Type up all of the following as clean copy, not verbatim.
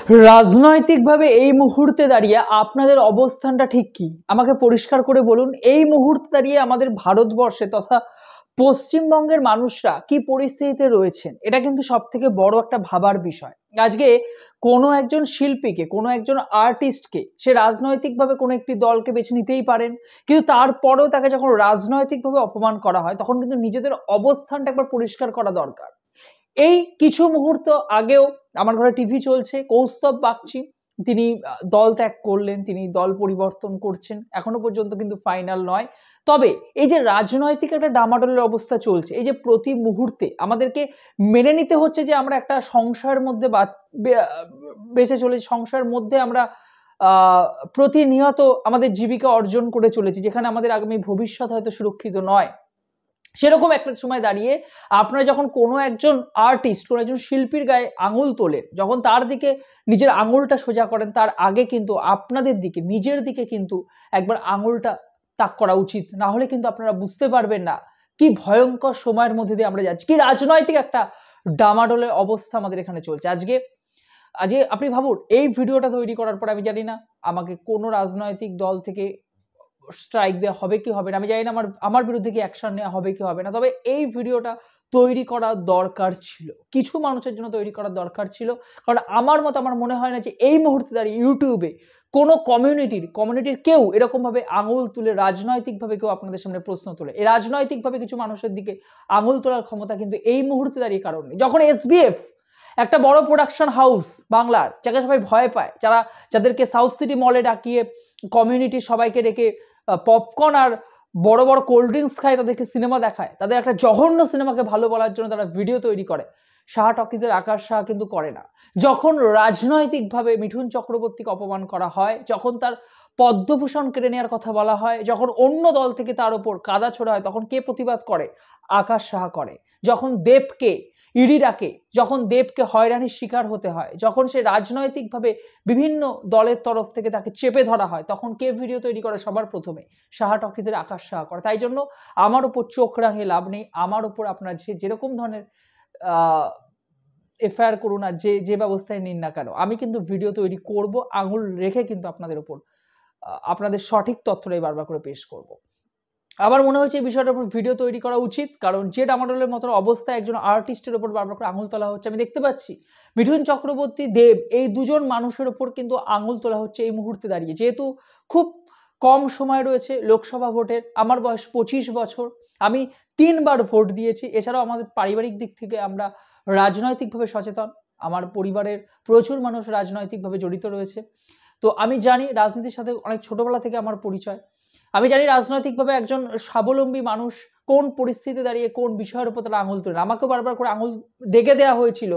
রাজনৈতিকভাবে এই মুহূর্তে দাঁড়িয়ে আপনাদের অবস্থানটা ঠিক কি? আমাকে পরিষ্কার করে বলুন। এই মুহূর্তে দাঁড়িয়ে আমাদের ভারতবর্ষে তথা পশ্চিমবঙ্গের মানুষরা কি পরিস্থিতিতে রয়েছেন? এটা কিন্তু সবথেকে বড় একটা ভাবার বিষয়। আজকে কোনো একজন শিল্পীকে, কোনো একজন আর্টিস্টকে সে রাজনৈতিকভাবে কোনো একটি দলকে বেছে নিতেই পারেন। কিন্তু তারপরেও তাকে যখন রাজনৈতিকভাবে অপমান করা হয়, তখন কিন্তু নিজেদের অবস্থানটা একবার পরিষ্কার করা দরকার। এই কিছু মুহূর্ত আগেও আমার ঘরে টিভি চলছে, কৌস্তব বাগচি তিনি দল ত্যাগ করলেন, তিনি দল পরিবর্তন করছেন, এখনো পর্যন্ত কিন্তু ফাইনাল নয়। তবে এই যে রাজনৈতিক একটা ডামাডোলের অবস্থা চলছে, এই যে প্রতি মুহূর্তে আমাদেরকে মেনে নিতে হচ্ছে যে আমরা একটা সংসারের মধ্যে বেঁচে চলেছি, সংসারের মধ্যে আমরা আহ প্রতিনিয়ত আমাদের জীবিকা অর্জন করে চলেছি, যেখানে আমাদের আগামী ভবিষ্যৎ হয়তো সুরক্ষিত নয়। সেরকম একটা সময় দাঁড়িয়ে আপনারা যখন কোনো একজন আর্টিস্ট, কোনো একজন শিল্পীর গায়ে আঙুল তোলেন, যখন তার দিকে নিজের আঙুলটা সোজা করেন, তার আগে কিন্তু আপনাদের দিকে, নিজের দিকে কিন্তু একবার আঙুলটা তাক করা উচিত। না হলে কিন্তু আপনারা বুঝতে পারবেন না কি ভয়ঙ্কর সময়ের মধ্যে দিয়ে আমরা যাচ্ছি, কি রাজনৈতিক একটা ডামাডোলের অবস্থা আমাদের এখানে চলছে। আজকে আজকে আপনি ভাবুন, এই ভিডিওটা তৈরি করার পর আমি জানি না আমাকে কোনো রাজনৈতিক দল থেকে স্ট্রাইক দেওয়া হবে কি হবে না, আমি জানি না আমার আমার বিরুদ্ধে কি অ্যাকশন নেওয়া হবে কি হবে না। তবে এই ভিডিওটা তৈরি করা দরকার ছিল, কিছু মানুষের জন্য তৈরি করা দরকার ছিল। কারণ আমার মত আমার মনে হয় না যে এই মুহূর্তে দাঁড়িয়ে ইউটিউবে কোনো কমিউনিটির কেউ এরকম ভাবে আঙুল তুলে রাজনৈতিকভাবে কেউ আপনাদের সামনে প্রশ্ন তোলে। এই রাজনৈতিকভাবে কিছু মানুষের দিকে আঙুল তোলার ক্ষমতা কিন্তু এই মুহূর্তে দাঁড়িয়ে কারণ নেই। যখন এসবিএফ একটা বড় প্রোডাকশন হাউস বাংলার, যাকে সবাই ভয় পায়, যাদেরকে সাউথ সিটি মলে ডাকিয়ে কমিউনিটির সবাইকে ডেকে পপকর্ন আর বড় বড় কোল্ড ড্রিঙ্কস খায়, তাদেরকে সিনেমা দেখায়, তাদের একটা জঘন্য সিনেমাকে ভালো বলার জন্য তারা ভিডিও তৈরি করে, সাহা টকিজের আকাশ সাহা কিন্তু করে না। যখন রাজনৈতিকভাবে মিঠুন চক্রবর্তীকে অপমান করা হয়, যখন তার পদ্মভূষণ কেড়ে নেওয়ার কথা বলা হয়, যখন অন্য দল থেকে তার ওপর কাদা ছোড়া হয়, তখন কে প্রতিবাদ করে? আকাশ সাহা করে। যখন দেবকে ইডি ডাকে, যখন দেবকে হয়রানির শিকার হতে হয়, যখন সে রাজনৈতিকভাবে বিভিন্ন দলের তরফ থেকে তাকে চেপে ধরা হয়, তখন কে ভিডিও তৈরি করে সবার প্রথমে? সাহা টকিজের আকাশ সাহা করে। তাই জন্য আমার উপর চোখ রাঙিয়ে লাভ নেই। আমার উপর আপনার যেরকম ধরনের এফআইআর করুন আর যে ব্যবস্থায় নিন না কেন, আমি কিন্তু ভিডিও তৈরি করব, আঙুল রেখে কিন্তু আপনাদের উপর আপনাদের সঠিক তথ্যটাই বারবার করে পেশ করব। আমার মনে হয়েছে এই বিষয়টার উপর ভিডিও তৈরি করা উচিত, কারণ যে ডামাডোলের মতো অবস্থা একজন আর্টিস্টের উপর বারবার করে আঙুল তোলা হচ্ছে। আমি দেখতে পাচ্ছি মিঠুন চক্রবর্তী, দেব, এই দুজন মানুষের উপর কিন্তু আঙুল তোলা হচ্ছে এই মুহূর্তে দাঁড়িয়ে। যেহেতু খুব কম সময় রয়েছে লোকসভা ভোটের, আমার বয়স 25 বছর, আমি 3বার ভোট দিয়েছি। এছাড়াও আমাদের পারিবারিক দিক থেকে আমরা রাজনৈতিকভাবে সচেতন, আমার পরিবারের প্রচুর মানুষ রাজনৈতিকভাবে জড়িত রয়েছে। তো আমি জানি রাজনীতির সাথে অনেক ছোটবেলা থেকে আমার পরিচয়। আমি জানি রাজনৈতিকভাবে একজন স্বাবলম্বী মানুষ কোন পরিস্থিতিতে দাঁড়িয়ে কোন বিষয়ের উপর তারা আঙুল তোলেন। আমাকেও বারবার করে আঙুল দেখে দেওয়া হয়েছিল,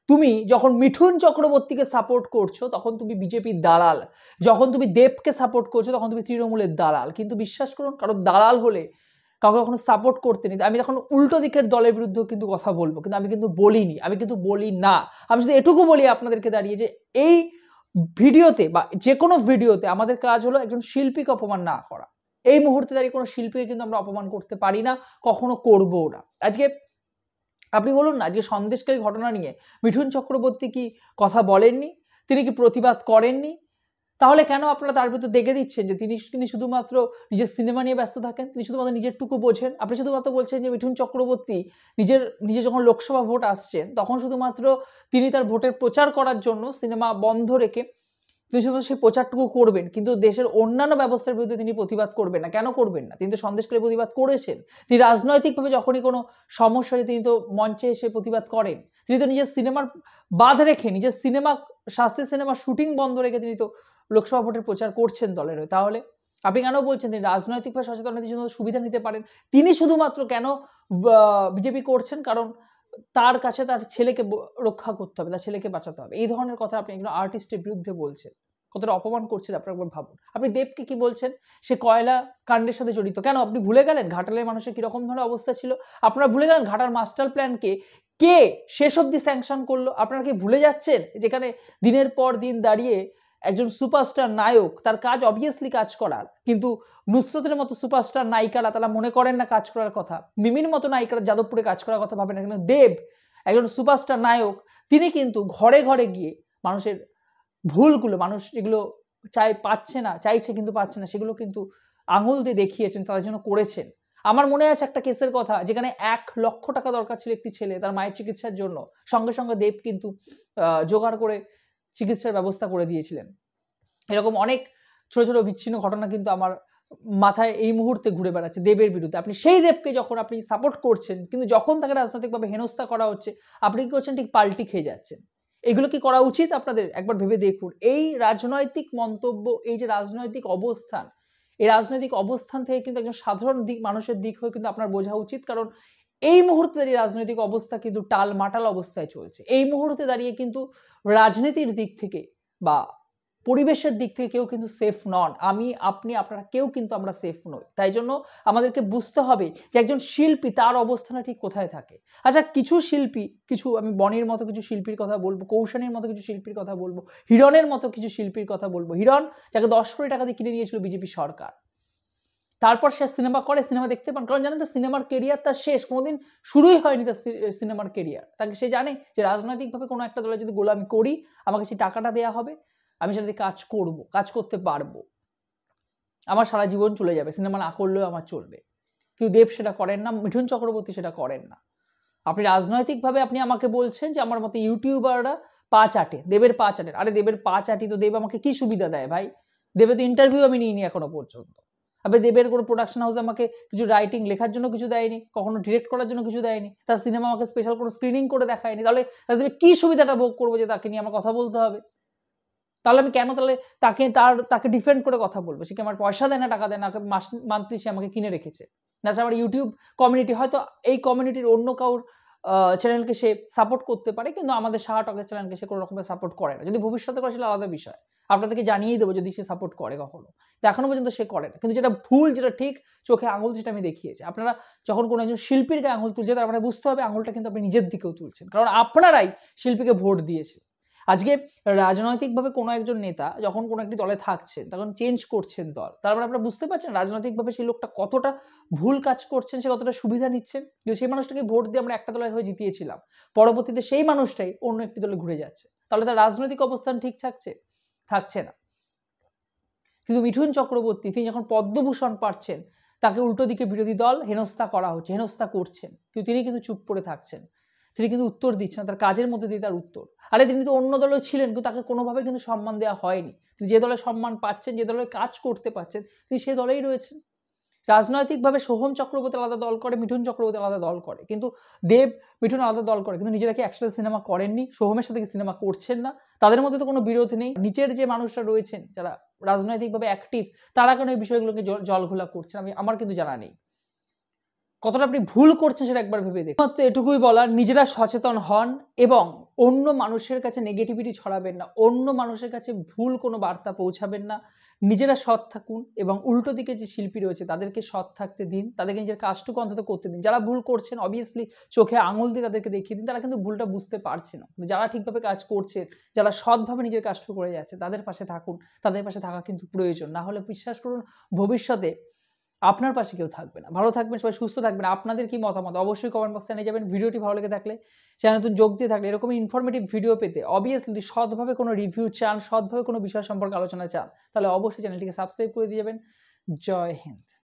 তুমি যখন মিঠুন চক্রবর্তীকে সাপোর্ট করছো তখন তুমি বিজেপির দালাল, যখন তুমি দেবকে সাপোর্ট করছো তখন তুমি তৃণমূলের দালাল। কিন্তু বিশ্বাস করুন, কারণ দালাল হলে কাউকে কখনো সাপোর্ট করতে নেই। আমি তখন উল্টো দিকের দলের বিরুদ্ধেও কিন্তু কথা বলবো, কিন্তু আমি কিন্তু বলিনি, আমি কিন্তু বলি না। আমি শুধু এটুকু বলি আপনাদেরকে দাঁড়িয়ে যে এই ভিডিওতে বা যে কোনো ভিডিওতে আমাদের কাজ হলো একজন শিল্পীকে অপমান না করা। এই মুহূর্তে দাঁড়িয়ে কোনো শিল্পীকে কিন্তু আমরা অপমান করতে পারি না, কখনো করবও না। আজকে আপনি বলুন না, যে সন্দেশকারী ঘটনা নিয়ে মিঠুন চক্রবর্তী কি কথা বলেননি? তিনি কি প্রতিবাদ করেননি? তাহলে কেন আপনারা তার ভিতর দেখে দিচ্ছেন যে তিনি শুধুমাত্র নিজের সিনেমা নিয়ে ব্যস্ত থাকেন, তিনি শুধুমাত্র নিজেরটুকু বোঝেন? আপনি শুধুমাত্র বলছেন যে মিঠুন চক্রবর্তী নিজে যখন লোকসভা ভোট আসছেন তখন শুধুমাত্র তিনি তার ভোটের প্রচার করার জন্য সিনেমা বন্ধ রেখে তিনি শুধু সেই প্রচারটুকু করবেন, কিন্তু দেশের অন্যান্য ব্যবস্থার বিরুদ্ধে তিনি প্রতিবাদ করবেন না। কেন করবেন না? তিনি তো সন্দেশকারী প্রতিবাদ করেছেন। তিনি রাজনৈতিকভাবে যখনই কোনো সমস্যা হয় তিনি তো মঞ্চে এসে প্রতিবাদ করেন। তিনি তো নিজের সিনেমার বাদ রেখে, নিজের সিনেমা, শাস্ত্রীয় সিনেমার শুটিং বন্ধ রেখে তিনি তো লোকসভা ভোটের প্রচার করছেন দলের হয়ে। তাহলে আপনি কেন বলছেন তিনি রাজনৈতিকভাবে সচেতনতার জন্য সুবিধা নিতে পারেন? তিনি শুধুমাত্র কেন বিজেপি করছেন? কারণ তার কাছে তার ছেলেকে রক্ষা করতে হবে, তার ছেলেকে বাঁচাতে হবে। এই ধরনের কথা আপনি একজন আর্টিস্টের বিরুদ্ধে বলছেন, কতটা অপমান করছেন আপনারা একবার ভাবুন। আপনি দেবকে কি বলছেন? সে কয়লা কাণ্ডের সাথে জড়িত। কেন আপনি ভুলে গেলেন ঘাটালের মানুষের কিরকম ধরনের অবস্থা ছিল? আপনারা ভুলে গেলেন ঘাটার মাস্টার প্ল্যানকে কে শেষ অব্দি স্যাংশন করলো? আপনারা কি ভুলে যাচ্ছেন যেখানে দিনের পর দিন দাঁড়িয়ে একজন সুপারস্টার নায়ক, তার কাজ অবভিয়াসলি কাজ করার, কিন্তু নুসরতের মতো সুপারস্টার নায়িকারা তারা মনে করেন না কাজ করার কথা, মিমির মতো নায়িকারা যাদবপুরে কাজ করার কথা ভাবেন না, কিন্তু দেব একজন সুপারস্টার নায়ক, তিনি কিন্তু ঘরে ঘরে গিয়ে মানুষের ভুলগুলো মানুষ যেগুলো পাচ্ছে না, চাইছে কিন্তু পাচ্ছে না, সেগুলো কিন্তু আঙুল দিয়ে দেখিয়েছেন, তাদের জন্য করেছেন। আমার মনে আছে একটা কেসের কথা, যেখানে ১,০০,০০০ টাকা দরকার ছিল একটি ছেলে তার মায়ের চিকিৎসার জন্য। সঙ্গে, সঙ্গে দেব কিন্তু জোগাড় করে চিকিৎসার ব্যবস্থা করে দিয়েছিলেন। এরকম অনেক ছোট, ছোট বিচ্ছিন্ন ঘটনা কিন্তু আমার মাথায় এই মুহূর্তে ঘুরে বেড়াচ্ছে দেবের বিরুদ্ধে। আপনি সেই দেবকে যখন আপনি সাপোর্ট করছেন, কিন্তু যখন তাকে রাজনৈতিকভাবে হেনস্থা করা হচ্ছে, আপনি কি করছেন? ঠিক পাল্টি খেয়ে যাচ্ছেন। এগুলো কি করা উচিত আপনাদের? একবার ভেবে দেখুন। এই রাজনৈতিক মন্তব্য, এই যে রাজনৈতিক অবস্থান, এই রাজনৈতিক অবস্থান থেকে কিন্তু একজন সাধারণ মানুষের দিক হয়ে কিন্তু আপনার বোঝা উচিত। কারণ এই মুহূর্তে দাঁড়িয়ে রাজনৈতিক অবস্থা কিন্তু টালমাটাল অবস্থায় চলছে। এই মুহূর্তে দাঁড়িয়ে কিন্তু রাজনীতির দিক থেকে বা পরিবেশের দিক থেকে কেউ কিন্তু সেফ নন। আমি, আপনি, আপনারা কেউ কিন্তু আমরা সেফ নই। তাই জন্য আমাদেরকে বুঝতে হবে যে একজন শিল্পী তার অবস্থানটা ঠিক কোথায় থাকে। আচ্ছা, কিছু শিল্পী, আমি বনির মতো কিছু শিল্পীর কথা বলব, কৌশানীর মতো কিছু শিল্পীর কথা বলব, হিরণের মতো কিছু শিল্পীর কথা বলব। হিরণ যাকে ১০ কোটি টাকা দিয়ে কিনে নিয়েছিল বিজেপি সরকার। তারপর সে সিনেমা করে, সিনেমা দেখতে পান। কারণ জানেন তো সিনেমার কেরিয়ার তার শেষ। কোনদিন শুরুই হয়নি তার সিনেমার কেরিয়ার। সে জানে যে রাজনৈতিকভাবে কোনো একটা দলে যদি গোলামি করি, আমাকে সেই টাকাটা দেয়া হবে। আমি সেটা দিয়ে কাজ করব, কাজ করতে পারবো। আমার সারা জীবন চলে যাবে। সিনেমা না করলেও আমার চলবে। কিন্তু দেব সেটা করেন না, মিঠুন চক্রবর্তী সেটা করেন না। আপনি রাজনৈতিকভাবে আপনি আমাকে বলছেন যে আমার মতো ইউটিউবাররা পা চাটে, দেবের পা চাটে। আরে দেবের পা চাটি তো দেব আমাকে কি সুবিধা দেয় ভাই? দেবের তো ইন্টারভিউ আমি নিইনি এখনো পর্যন্ত। আবার দেবের কোনো প্রোডাকশন হাউস আমাকে কিছু রাইটিং লেখার জন্য কিছু দেয়নি, কখনো ডিরেক্ট করার জন্য কিছু দেয়নি। তার সিনেমা আমাকে স্পেশাল কোনো স্ক্রিনিং করে দেখায়নি। তাহলে দেবের কি সুবিধাটা ভোগ করবো যে তাকে নিয়ে আমার কথা বলতে হবে? তাহলে আমি কেন তাকে ডিফেন্ড করে কথা বলবো? সে কি আমার পয়সা দেয় না, টাকা দেয় না, মান্থলি সে আমাকে কিনে রেখেছে। না, আমার ইউটিউব কমিউনিটি হয়তো এই কমিউনিটির অন্য কারোর চ্যানেলকে সে সাপোর্ট করতে পারে, কিন্তু আমাদের সাহা টকের চ্যানেলকে সে কোনো রকমের সাপোর্ট করে না। যদি ভবিষ্যতে করে সেটা আলাদা বিষয়। আপনাদেরকে জানিয়েই দেবো যদি সে সাপোর্ট করে কখনো। তো এখনো পর্যন্ত সে করে না। কিন্তু যেটা ভুল, যেটা ঠিক, চোখে আঙুল সেটা আমি দেখিয়েছি। আপনারা যখন কোনো একজন শিল্পীর গায়ে আঙুল তুলছেন, তার মানে বুঝতে হবে আঙুলটা কিন্তু আপনি নিজের দিকেও তুলছেন। কারণ আপনারাই শিল্পীকে ভোট দিয়েছেন। আজকে রাজনৈতিকভাবে কোনো একজন নেতা যখন কোনো একটি দলে থাকছেন, তখন চেঞ্জ করছেন দল। তার মানে আপনারা বুঝতে পারছেন রাজনৈতিকভাবে সেই লোকটা কতটা ভুল কাজ করছেন, সে কতটা সুবিধা নিচ্ছেন। কিন্তু সেই মানুষটাকে ভোট দিয়ে আমরা একটা দলের হয়ে জিতিয়েছিলাম। পরবর্তীতে সেই মানুষটাই অন্য একটি দলে ঘুরে যাচ্ছে। তাহলে তার রাজনৈতিক অবস্থান ঠিক থাকছে? থাকছে না। কিন্তু মিঠুন চক্রবর্তী তিনি যখন পদ্মভূষণ পাচ্ছেন, তাকে উল্টো দিকে বিরোধী দল হেনস্থা করা হচ্ছে, হেনস্থা করছেন। কিন্তু তিনি কিন্তু চুপ করে থাকছেন। তিনি কিন্তু উত্তর দিচ্ছেন না, তার কাজের মধ্যে দিয়ে তার উত্তর। আরে তিনি তো অন্য দলেও ছিলেন, কিন্তু তাকে কোনোভাবে কিন্তু সম্মান দেওয়া হয়নি। তিনি যে দলে সম্মান পাচ্ছেন, যে দলে কাজ করতে পারছেন, তিনি সে দলেই রয়েছেন। রাজনৈতিকভাবে সোহম চক্রবর্তী আলাদা দল করে, মিঠুন চক্রবর্তী আলাদা দল করে। কিন্তু দেব, মিঠুন আলাদা দল করে। কিন্তু নিজেরা কি একসাথে সিনেমা করেননি? সোহমের সাথে কি সিনেমা করছেন না? তাদের মধ্যে তো কোনো বিরোধ নেই। নিচের যে মানুষরা রয়েছেন, যারা রাজনৈতিকভাবে অ্যাক্টিভ, তারা কেন এই বিষয়গুলোকে জলঘোলা করছেন? আমার কিন্তু জানা নেই। কতটা আপনি ভুল করছেন সেটা একবার ভেবে দেখুন। মাত্র এটুকুই বলার, নিজেরা সচেতন হন এবং অন্য মানুষের কাছে নেগেটিভিটি ছড়াবেন না। অন্য মানুষের কাছে ভুল কোনো বার্তা পৌঁছাবেন না। নিজেরা সৎ থাকুন এবং উল্টো দিকে যে শিল্পী রয়েছে তাদেরকে সৎ থাকতে দিন। তাদেরকে নিজের কাজটুকু অন্তত করতে দিন। যারা ভুল করছেন অবভিয়াসলি চোখে আঙুল দিয়ে তাদেরকে দেখিয়ে দিন। তারা কিন্তু ভুলটা বুঝতে পারছে না। কিন্তু যারা ঠিকভাবে কাজ করছে, যারা সৎভাবে নিজের কাজটুকু করে যাচ্ছে, তাদের পাশে থাকুন। তাদের পাশে থাকা কিন্তু প্রয়োজন। না হলে বিশ্বাস করুন ভবিষ্যতে আপনার পাশে কেউ থাকবে না। ভালো থাকবেন, সবাই সুস্থ থাকবেন। আপনাদের কি মতামত অবশ্যই কমেন্ট বক্সে জানিয়ে যাবেন। ভিডিওটি ভালো লেগে থাকলে, চ্যানেলে নতুন যোগ দিয়ে থাকলে, এরকমই ইনফরমেটিভ ভিডিও পেতে অবভিয়াসলি সৎভাবে কোনো রিভিউ চান, সৎভাবে কোনো বিষয় সম্পর্কে আলোচনা চান, তাহলে অবশ্যই চ্যানেলটিকে সাবস্ক্রাইব করে দিয়ে যাবেন। জয় হিন্দ।